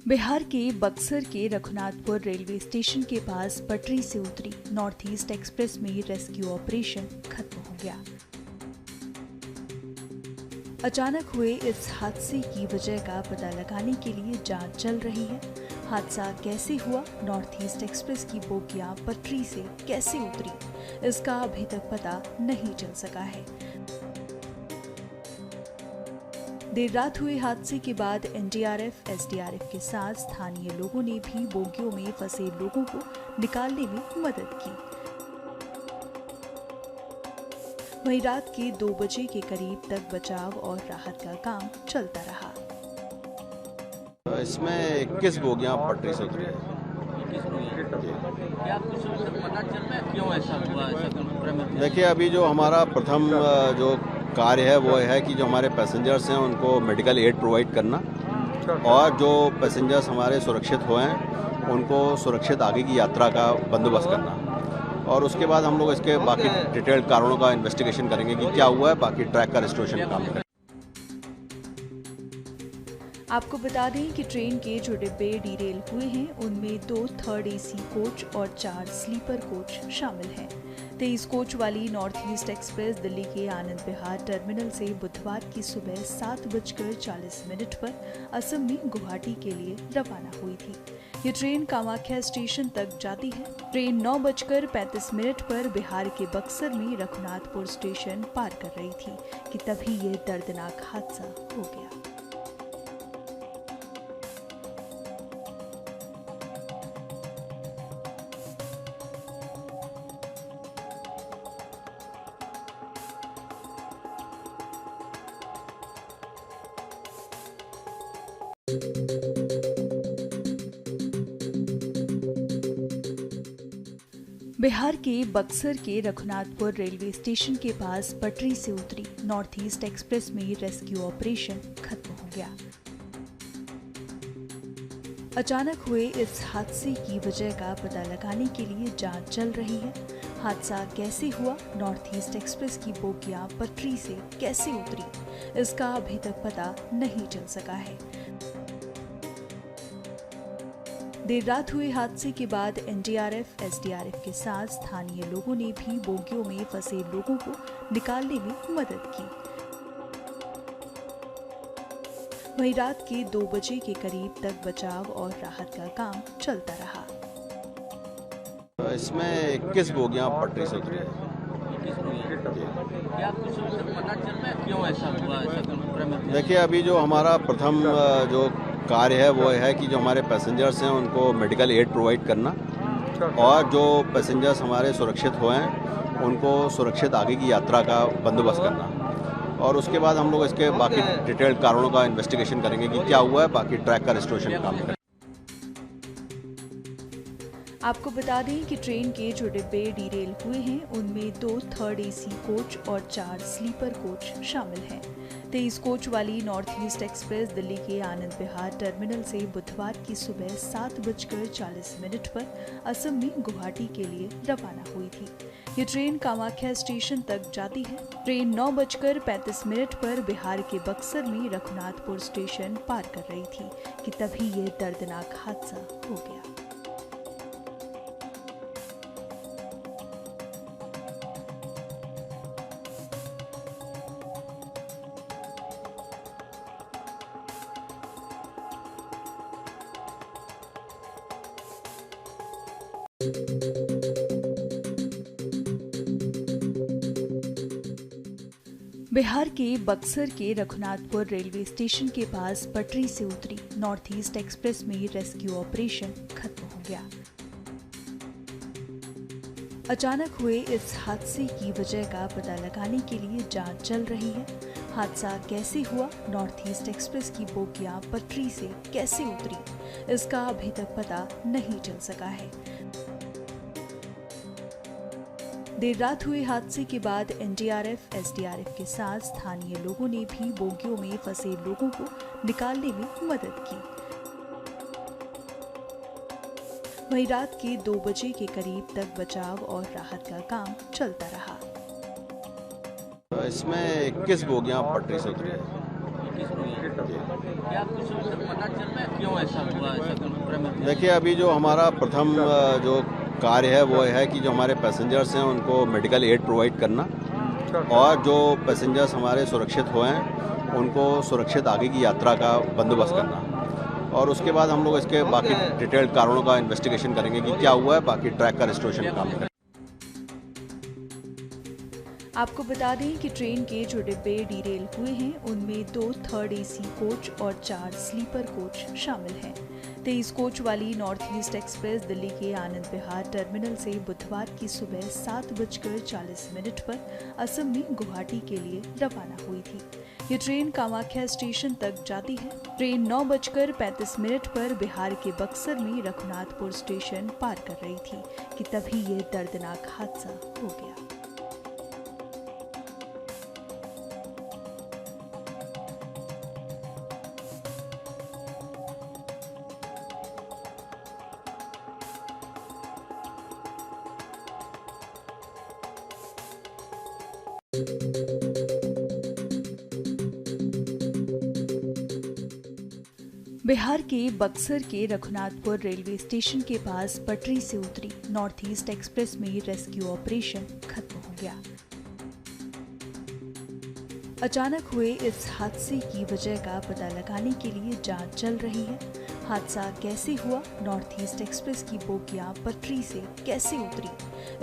बिहार के बक्सर के Raghunathpur railway station के पास पटरी से उतरी नॉर्थ ईस्ट एक्सप्रेस में रेस्क्यू ऑपरेशन खत्म हो गया। अचानक हुए इस हादसे की वजह का पता लगाने के लिए जांच चल रही है। हादसा कैसे हुआ, नॉर्थ ईस्ट एक्सप्रेस की बोगियां पटरी से कैसे उतरी, इसका अभी तक पता नहीं चल सका है। देर रात हुए हादसे के बाद एनडीआरएफ, एसडीआरएफ के साथ स्थानीय लोगों ने भी बोगियों में फंसे लोगों को निकालने में मदद की। वहीं रात के 2 बजे के करीब तक बचाव और राहत का काम चलता रहा। इसमें 21 बोगियां पटरी से उतरी। क्या कुछ पता चल रहा है क्यों ऐसा हुआ? देखिए, अभी जो हमारा प्रथम जो कार्य है वो है कि जो हमारे पैसेंजर्स हैं उनको मेडिकल एड प्रोवाइड करना और जो पैसेंजर्स हमारे सुरक्षित हुए हैं उनको सुरक्षित आगे की यात्रा का बंदोबस्त करना। और उसके बाद हम लोग इसके बाकी डिटेल्ड कारणों का इन्वेस्टिगेशन करेंगे कि क्या हुआ है, बाकी ट्रैक का रिस्टोरेशन काम करेंगे। आपको बता दें कि ट्रेन के जो डिब्बे डीरेल हुए हैं उनमें 2 थर्ड एसी कोच और 4 स्लीपर कोच शामिल हैं। 23 कोच वाली नॉर्थ ईस्ट एक्सप्रेस दिल्ली के आनंद विहार टर्मिनल से बुधवार की सुबह 7:40 पर असम में गुवाहाटी के लिए रवाना हुई थी। ये ट्रेन कामाख्या स्टेशन तक जाती है। ट्रेन 9:35 पर बिहार के बक्सर में रघुनाथपुर स्टेशन पार कर रही थी कि तभी ये दर्दनाक हादसा हो गया। बिहार के बक्सर के रघुनाथपुर रेलवे स्टेशन के पास पटरी से उतरी नॉर्थ ईस्ट एक्सप्रेस में रेस्क्यू ऑपरेशन खत्म हो गया। अचानक हुए इस हादसे की वजह का पता लगाने के लिए जांच चल रही है। हादसा कैसे हुआ, नॉर्थ ईस्ट एक्सप्रेस की बोगियां पटरी से कैसे उतरी, इसका अभी तक पता नहीं चल सका है। देर रात हुए हादसे के बाद एनडीआरएफ, एसडीआरएफ के साथ स्थानीय लोगों ने भी बोगियों में फंसे लोगों को निकालने में मदद की। वहीं रात के 2 बजे के करीब तक बचाव और राहत का काम चलता रहा। इसमें 21 बोगियां पटरी से उतरी। क्या कुछ पता चल रहा है क्यों ऐसा हुआ? देखिए, अभी जो हमारा प्रथम जो कार्य है वो है कि जो हमारे पैसेंजर्स हैं उनको मेडिकल एड प्रोवाइड करना और जो पैसेंजर्स हमारे सुरक्षित हुए हैं उनको सुरक्षित आगे की यात्रा का बंदोबस्त करना। और उसके बाद हम लोग इसके बाकी डिटेल्ड कारणों का इन्वेस्टिगेशन करेंगे कि क्या हुआ है, बाकी ट्रैक का रिस्टोरेशन काम करेंगे। आपको बता दें कि ट्रेन के जो डिब्बे डीरेल हुए हैं उनमें 2 थर्ड एसी कोच और 4 स्लीपर कोच शामिल हैं। 23 कोच वाली नॉर्थ ईस्ट एक्सप्रेस दिल्ली के आनंद विहार टर्मिनल से बुधवार की सुबह 7:40 पर असम में गुवाहाटी के लिए रवाना हुई थी। ये ट्रेन कामाख्या स्टेशन तक जाती है। ट्रेन 9:35 पर बिहार के बक्सर में रघुनाथपुर स्टेशन पार कर रही थी कि तभी ये दर्दनाक हादसा हो गया। बिहार के बक्सर के रघुनाथपुर रेलवे स्टेशन के पास पटरी से उतरी नॉर्थ ईस्ट एक्सप्रेस में रेस्क्यू ऑपरेशन खत्म हो गया। अचानक हुए इस हादसे की वजह का पता लगाने के लिए जांच चल रही है। हादसा कैसे हुआ, नॉर्थ ईस्ट एक्सप्रेस की बोगियां पटरी से कैसे उतरी, इसका अभी तक पता नहीं चल सका है। देर रात हुए हादसे के बाद एनडीआरएफ, एसडीआरएफ के साथ स्थानीय लोगों ने भी बोगियों में फंसे लोगों को निकालने में मदद की। वहीं रात के 2 बजे के करीब तक बचाव और राहत का काम चलता रहा। इसमें 21 बोगियां पटरी से उतरी है। क्या कुछ पता चल रहा है क्यों ऐसा हुआ, ऐसा क्रम? देखिए, अभी जो हमारा प्रथम जो कार्य है वो है कि जो हमारे पैसेंजर्स हैं उनको मेडिकल एड प्रोवाइड करना और जो पैसेंजर्स हमारे सुरक्षित हुए हैं उनको सुरक्षित आगे की यात्रा का बंदोबस्त करना। और उसके बाद हम लोग इसके बाकी डिटेल्ड कारणों का इन्वेस्टिगेशन करेंगे कि क्या हुआ है, बाकी ट्रैक का रिस्टोरेशन का काम करेंगे। आपको बता दें कि ट्रेन के जो डिब्बे डीरेल हुए हैं उनमें 2 थर्ड एसी कोच और 4 स्लीपर कोच शामिल हैं। 23 कोच वाली नॉर्थ ईस्ट एक्सप्रेस दिल्ली के आनंद विहार टर्मिनल से बुधवार की सुबह 7:40 पर असम में गुवाहाटी के लिए रवाना हुई थी। ये ट्रेन कामाख्या स्टेशन तक जाती है। ट्रेन 9:35 पर बिहार के बक्सर में रघुनाथपुर स्टेशन पार कर रही थी कि तभी ये दर्दनाक हादसा हो गया। बिहार के बक्सर के रघुनाथपुर रेलवे स्टेशन के पास पटरी से उतरी नॉर्थ ईस्ट एक्सप्रेस में रेस्क्यू ऑपरेशन खत्म हो गया। अचानक हुए इस हादसे की वजह का पता लगाने के लिए जांच चल रही है। हादसा कैसे हुआ, नॉर्थ ईस्ट एक्सप्रेस की बोगियां पटरी से कैसे उतरी,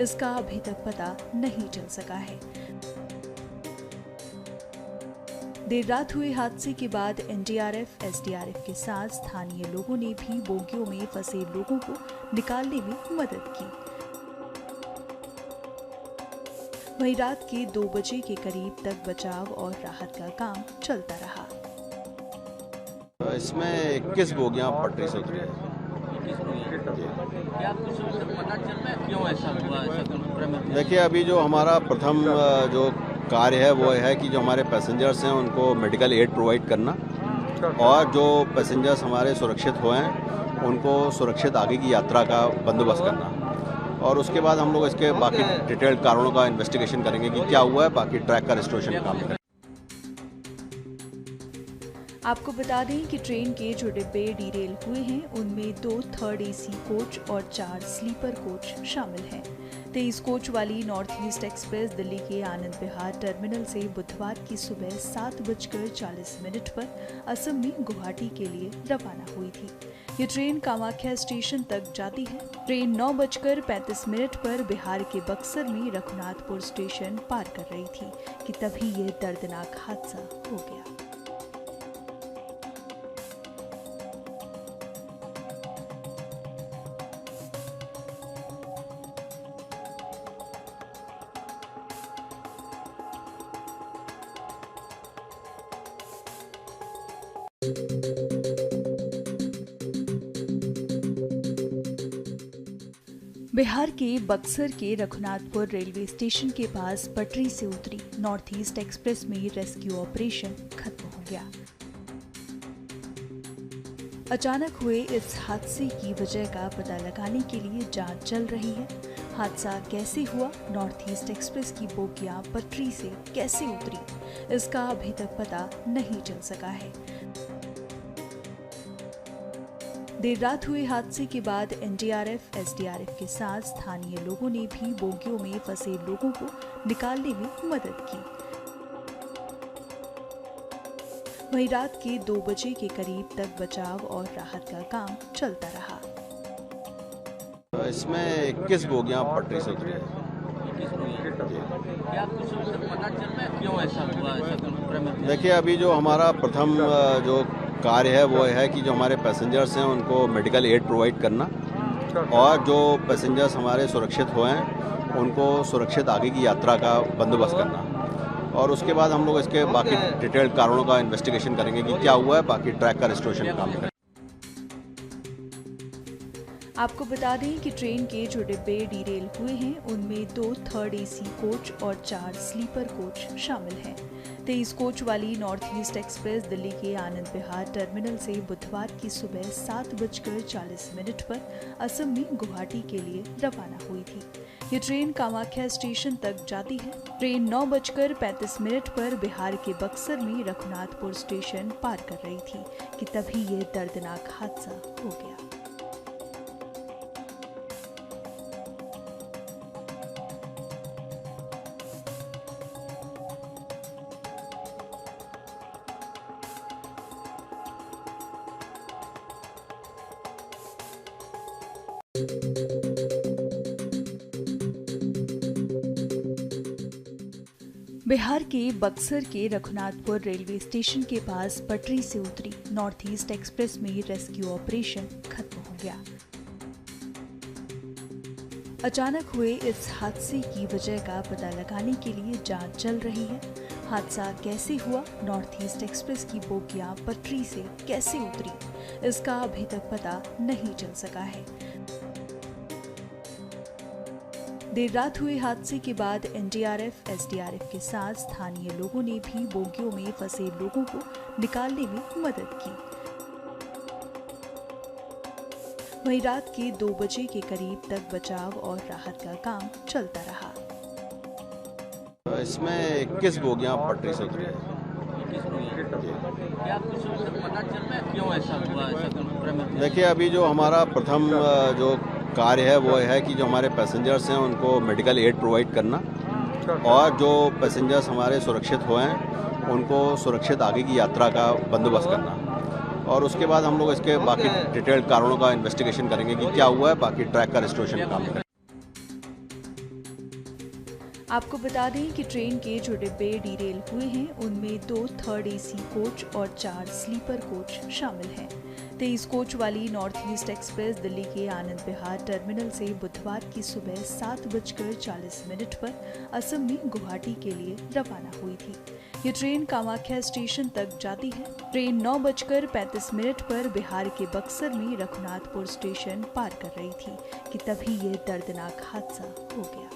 इसका अभी तक पता नहीं चल सका है। देर रात हुए हादसे के बाद एनडीआरएफ, एसडीआरएफ के साथ स्थानीय लोगों ने भी बोगियों में फंसे लोगों को निकालने में मदद की। वहीं रात के 2 बजे के करीब तक बचाव और राहत का काम चलता रहा। इसमें 21 बोगियां पटरी से उतरी है। क्या कुछ पता चल रहा है क्यों ऐसा हुआ, ऐसा क्रम? देखिए, अभी जो हमारा प्रथम जो कार्य है वो है कि जो हमारे पैसेंजर्स हैं उनको मेडिकल एड प्रोवाइड करना और जो पैसेंजर्स हमारे सुरक्षित हुए हैं उनको सुरक्षित आगे की यात्रा का बंदोबस्त करना। और उसके बाद हम लोग इसके बाकी डिटेल्ड कारणों का इन्वेस्टिगेशन करेंगे कि क्या हुआ है, बाकी ट्रैक का रिस्टोरेशन का काम करेंगे। आपको बता दें कि ट्रेन के जो डिब्बे डीरेल हुए हैं उनमें 2 थर्ड एसी कोच और 4 स्लीपर कोच शामिल हैं। 23 कोच वाली नॉर्थ ईस्ट एक्सप्रेस दिल्ली के आनंद विहार टर्मिनल से बुधवार की सुबह 7:40 पर असम में गुवाहाटी के लिए रवाना हुई थी। ये ट्रेन कामाख्या स्टेशन तक जाती है। ट्रेन 9:35 पर बिहार के बक्सर में रघुनाथपुर स्टेशन पार कर रही थी कि तभी ये दर्दनाक हादसा हो गया। बिहार के बक्सर के रघुनाथपुर रेलवे स्टेशन के पास पटरी से उतरी नॉर्थ ईस्ट एक्सप्रेस में रेस्क्यू ऑपरेशन खत्म हो गया। अचानक हुए इस हादसे की वजह का पता लगाने के लिए जांच चल रही है। हादसा कैसे हुआ, नॉर्थ ईस्ट एक्सप्रेस की बोगियां पटरी से कैसे उतरी, इसका अभी तक पता नहीं चल सका है। देर रात हुए हादसे के बाद एनडीआरएफ, एसडीआरएफ के साथ स्थानीय लोगों ने भी बोगियों में फंसे लोगों को निकालने में मदद की। वहीं रात के 2 बजे के करीब तक बचाव और राहत का काम चलता रहा। इसमें 21 बोगियां पटरी से उतरी है। क्या कुछ पता चल रहा है क्यों ऐसा हुआ, ऐसा क्रम? देखिए, अभी जो हमारा प्रथम जो कार्य है वो है कि जो हमारे पैसेंजर्स हैं उनको मेडिकल एड प्रोवाइड करना और जो पैसेंजर्स हमारे सुरक्षित हुए हैं उनको सुरक्षित आगे की यात्रा का बंदोबस्त करना। और उसके बाद हम लोग इसके बाकी डिटेल्ड कारणों का इन्वेस्टिगेशन करेंगे कि क्या हुआ है, बाकी ट्रैक का रिस्टोरेशन का काम करेंगे। आपको बता दें कि ट्रेन के जो डिब्बे डीरेल हुए हैं उनमें 2 थर्ड एसी कोच और 4 स्लीपर कोच शामिल हैं। 23 कोच वाली नॉर्थ ईस्ट एक्सप्रेस दिल्ली के आनंद विहार टर्मिनल से बुधवार की सुबह 7:40 पर असम में गुवाहाटी के लिए रवाना हुई थी। ये ट्रेन कामाख्या स्टेशन तक जाती है। ट्रेन 9:35 पर बिहार के बक्सर में रघुनाथपुर स्टेशन पार कर रही थी कि तभी ये दर्दनाक हादसा हो गया। बिहार के बक्सर के रघुनाथपुर रेलवे स्टेशन के पास पटरी से उतरी नॉर्थ ईस्ट एक्सप्रेस में रेस्क्यू ऑपरेशन खत्म हो गया। अचानक हुए इस हादसे की वजह का पता लगाने के लिए जांच चल रही है। हादसा कैसे हुआ, नॉर्थ ईस्ट एक्सप्रेस की बोगियां पटरी से कैसे उतरी, इसका अभी तक पता नहीं चल सका है। देर रात हुए हादसे के बाद एनडीआरएफ, एसडीआरएफ के साथ स्थानीय लोगों ने भी बोगियों में फंसे लोगों को निकालने में मदद की। वहीं रात के 2 बजे के करीब तक बचाव और राहत का काम चलता रहा। इसमें 21 बोगियां पटरी से उतरी। क्या कुछ पता चल रहा है क्यों ऐसा हुआ? देखिए, अभी जो हमारा प्रथम जो कार्य है वो है कि जो हमारे पैसेंजर्स हैं उनको मेडिकल एड प्रोवाइड करना और जो पैसेंजर्स हमारे सुरक्षित हुए हैं उनको सुरक्षित आगे की यात्रा का बंदोबस्त करना। और उसके बाद हम लोग इसके बाकी डिटेल्ड कारणों का इन्वेस्टिगेशन करेंगे कि क्या हुआ है, बाकी ट्रैक का रेस्टोरेशन का काम करेंगे। आपको बता दें कि ट्रेन के जो डिब्बे डीरेल हुए हैं उनमें 2 थर्ड एसी कोच और 4 स्लीपर कोच शामिल हैं। 23 कोच वाली नॉर्थ ईस्ट एक्सप्रेस दिल्ली के आनंद विहार टर्मिनल से बुधवार की सुबह 7:40 पर असम में गुवाहाटी के लिए रवाना हुई थी। ये ट्रेन कामाख्या स्टेशन तक जाती है। ट्रेन 9:35 पर बिहार के बक्सर में रघुनाथपुर स्टेशन पार कर रही थी कि तभी ये दर्दनाक हादसा हो गया।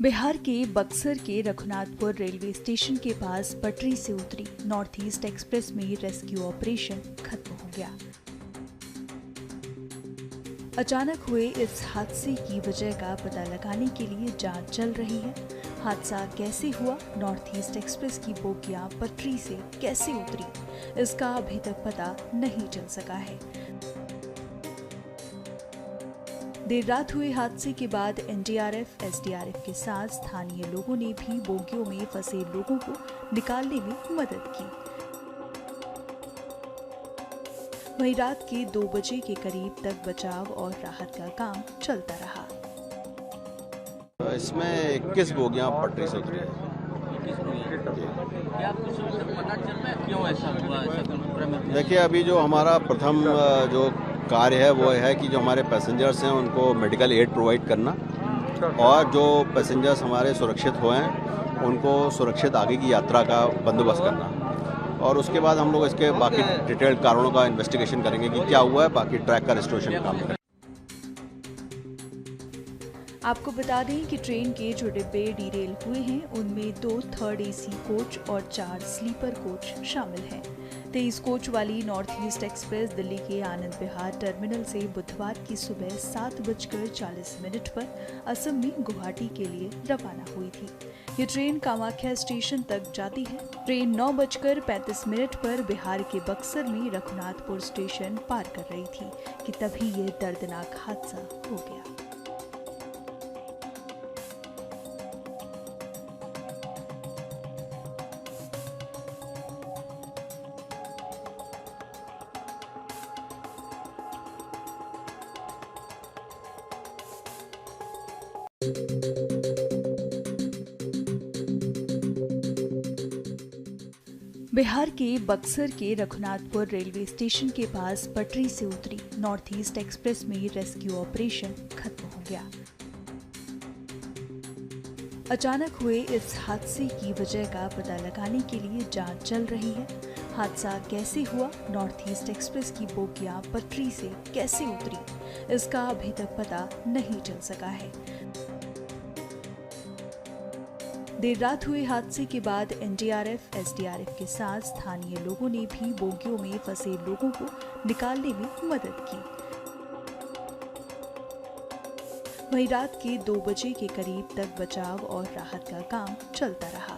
बिहार के बक्सर के रघुनाथपुर रेलवे स्टेशन के पास पटरी से उतरी नॉर्थ ईस्ट एक्सप्रेस में रेस्क्यू ऑपरेशन खत्म हो गया। अचानक हुए इस हादसे की वजह का पता लगाने के लिए जांच चल रही है। हादसा कैसे हुआ, नॉर्थ ईस्ट एक्सप्रेस की बोगियां पटरी से कैसे उतरी, इसका अभी तक पता नहीं चल सका है। देर रात हुए हादसे के बाद एनडीआरएफ, एसडीआरएफ के साथ स्थानीय लोगों ने भी बोगियों में फंसे लोगों को निकालने में मदद की। वहीं रात के 2 बजे के करीब तक बचाव और राहत का काम चलता रहा। इसमें 21 बोगियां पटरी से उतरी। क्या कुछ पता चल रहा है क्यों ऐसा हुआ? देखिए, अभी जो हमारा प्रथम जो कार्य है वो है कि जो हमारे पैसेंजर्स हैं उनको मेडिकल एड प्रोवाइड करना और जो पैसेंजर्स हमारे सुरक्षित हुए हैं उनको सुरक्षित आगे की यात्रा का बंदोबस्त करना। और उसके बाद हम लोग इसके बाकी डिटेल्ड कारणों का इन्वेस्टिगेशन करेंगे कि क्या हुआ है, बाकी ट्रैक का रेस्टोरेशन का काम करेंगे। आपको बता दें कि ट्रेन के जो डिब्बे डीरेल हुए हैं उनमें 2 थर्ड एसी कोच और 4 स्लीपर कोच शामिल हैं। 23 कोच वाली नॉर्थ ईस्ट एक्सप्रेस दिल्ली के आनंद विहार टर्मिनल से बुधवार की सुबह 7:40 पर असम में गुवाहाटी के लिए रवाना हुई थी। ये ट्रेन कामाख्या स्टेशन तक जाती है। ट्रेन 9:35 पर बिहार के बक्सर में रघुनाथपुर स्टेशन पार कर रही थी कि तभी ये दर्दनाक हादसा हो गया। बिहार के बक्सर के रघुनाथपुर रेलवे स्टेशन के पास पटरी से उतरी नॉर्थ ईस्ट एक्सप्रेस में रेस्क्यू ऑपरेशन खत्म हो गया। अचानक हुए इस हादसे की वजह का पता लगाने के लिए जांच चल रही है। हादसा कैसे हुआ, नॉर्थ ईस्ट एक्सप्रेस की बोगियां पटरी से कैसे उतरी, इसका अभी तक पता नहीं चल सका है। देर रात हुए हादसे के बाद एनडीआरएफ, एसडीआरएफ के साथ स्थानीय लोगों ने भी बोगियों में फंसे लोगों को निकालने में मदद की। वहीं रात के 2 बजे के करीब तक बचाव और राहत का काम चलता रहा।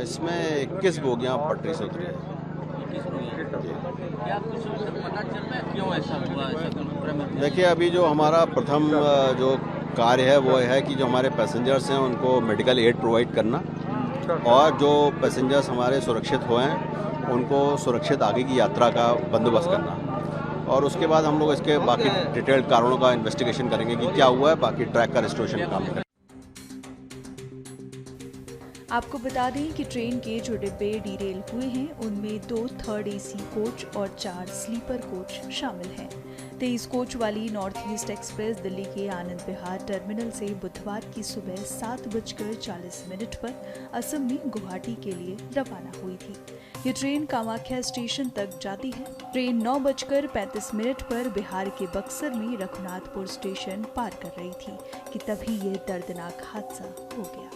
इसमें 21 बोगियां पटरी से उतरी हैं। क्या कुछ पता चल रहा है क्यों ऐसा हुआ? देखिए, अभी जो हमारा प्रथम जो कार्य है वो है कि जो हमारे पैसेंजर्स हैं उनको मेडिकल एड प्रोवाइड करना और जो पैसेंजर्स हमारे सुरक्षित हुए हैं उनको सुरक्षित आगे की यात्रा का बंदोबस्त करना। और उसके बाद हम लोग इसके बाकी डिटेल्ड कारणों का इन्वेस्टिगेशन करेंगे कि क्या हुआ है, बाकी ट्रैक का रिस्टोरेशन काम करेंगे। आपको बता दें कि ट्रेन के जो डिब्बे डीरेल हुए हैं उनमें 2 थर्ड एसी कोच और 4 स्लीपर कोच शामिल हैं। 23 कोच वाली नॉर्थ ईस्ट एक्सप्रेस दिल्ली के आनंद विहार टर्मिनल से बुधवार की सुबह 7:40 पर असम में गुवाहाटी के लिए रवाना हुई थी। ये ट्रेन कामाख्या स्टेशन तक जाती है। ट्रेन 9:35 पर बिहार के बक्सर में रघुनाथपुर स्टेशन पार कर रही थी कि तभी ये दर्दनाक हादसा हो गया।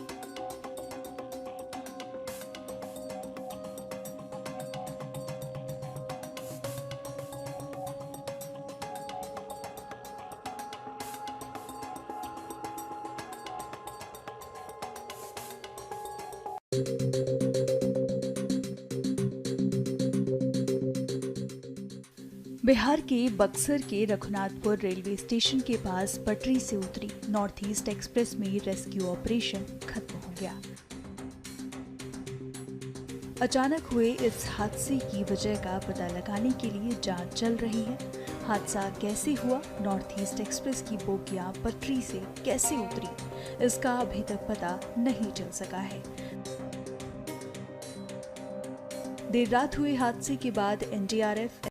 बिहार के बक्सर के रघुनाथपुर रेलवे स्टेशन के पास पटरी से उतरी नॉर्थ ईस्ट एक्सप्रेस में रेस्क्यू ऑपरेशन खत्म हो गया। अचानक हुए इस हादसे की वजह का पता लगाने के लिए जांच चल रही है। हादसा कैसे हुआ, नॉर्थ ईस्ट एक्सप्रेस की बोगियां पटरी से कैसे उतरी, इसका अभी तक पता नहीं चल सका है। देर रात हुए हादसे के बाद एनडीआरएफ